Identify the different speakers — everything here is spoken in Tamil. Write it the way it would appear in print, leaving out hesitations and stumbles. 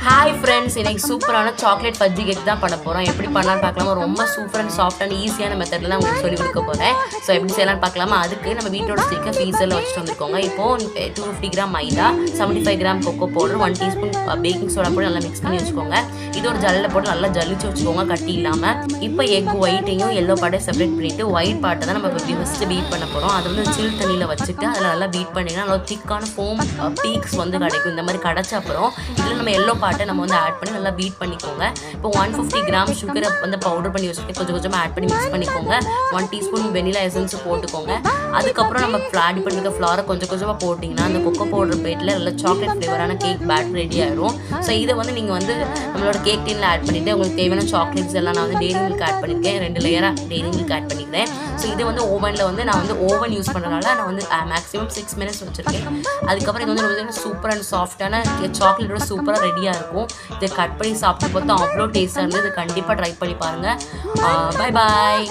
Speaker 1: ஹாய் ஃப்ரெண்ட்ஸ், இன்னைக்கு சூப்பரான சாக்லேட் பஜ்ஜி கேக் தான் பண்ண போகிறோம். எப்படி பண்ணலான்னு பார்க்கலாமா? ரொம்ப சூப்பர் அண்ட் சாஃப்ட் அண்ட் ஈஸியான மெத்தடில் தான் உங்களுக்கு சொல்லிக் கொடுக்க போகிறேன். ஸோ எப்படி செய்யலாம்னு பார்க்கலாமா? அதுக்கு நம்ம வீட்டோட ஸ்டிக்கை ஃப்ரீசரில் வச்சுட்டு வந்துருக்கோங்க. இப்போது 250 கிராம் மைதா, 75 gram cocoa powder, 1 teaspoon baking soda போட்டு நல்லா மிக்ஸ் பண்ணி வச்சுக்கோங்க. இது ஒரு ஜல்லில் போட்டு நல்லா ஜல்லிச்சு வச்சுக்கோங்க, கட்டி இல்லாமல். இப்போ எக் ஒயிட்டையும் எல்லோ பார்ட்டை செப்பரேட் பண்ணிவிட்டு ஒயிட் பார்ட்டை தான் நம்ம இப்போ ஃபஸ்ட்டு பீட் பண்ண போகிறோம். அது வந்து சில் தண்ணியில் வச்சுட்டு அதில் நல்லா பீட் பண்ணிங்கன்னா நல்லா திக்கான ஃபோம் பீக்ஸ் வந்து கிடைக்கும். இந்த மாதிரி கிடச்ச அப்புறம் இதில் நம்ம எல்லோ பார்ட்டை நம்ம வந்து ஆட் பண்ணி நல்லா பீட் பண்ணிக்கோங்க. இப்போ 150 கிராம் சுகரை வந்து பவுடர் பண்ணி வச்சுட்டு கொஞ்சம் கொஞ்சமாக ஆட் பண்ணி மிக்ஸ் பண்ணிக்கோங்க. 1 டீஸ்பூன் வெனிலா எசன்ஸ் போட்டுக்கோங்க. அதுக்கப்புறம் நம்ம ஆட் பண்ணிருக்க ஃப்ளாரை கொஞ்சம் கொஞ்சமாக போட்டிங்கன்னா அந்த கொக்கோ பவுடர் பேட்டில் நல்லா சாக்லேட் ஃப்ளேவரான கேக் பேட் ரெடி ஆயிடும். ஸோ இதை வந்து நீங்கள் வந்து நம்மளோட கேக் டீனில் ஆட் பண்ணிவிட்டு உங்களுக்கு தேவையான சாக்லேட்ஸ் எல்லாம் நான் வந்து டெய்ரி மில்க் ஆட் பண்ணியிருக்கேன். 2 லேயராக டெய்ரி மில்க் ஆட் பண்ணிக்கிறேன். ஸோ இது வந்து ஓவனில் வந்து நான் வந்து ஓவன் யூஸ் பண்ணுறதுனால நான் வந்து மேக்ஸிமம் 6 மினிட்ஸ் வச்சுருக்கேன். அதுக்கப்புறம் இது வந்து சூப்பர் அண்ட் சாஃப்டான சாக்லேட்டோட சூப்பராக ரெடியாக இருக்கும். இதை கட் பண்ணி சாப்பிட்டு பார்த்தா அவ்வளோ டேஸ்ட்டாக இருந்தது. கண்டிப்பாக ட்ரை பண்ணி பாருங்கள். Bye bye.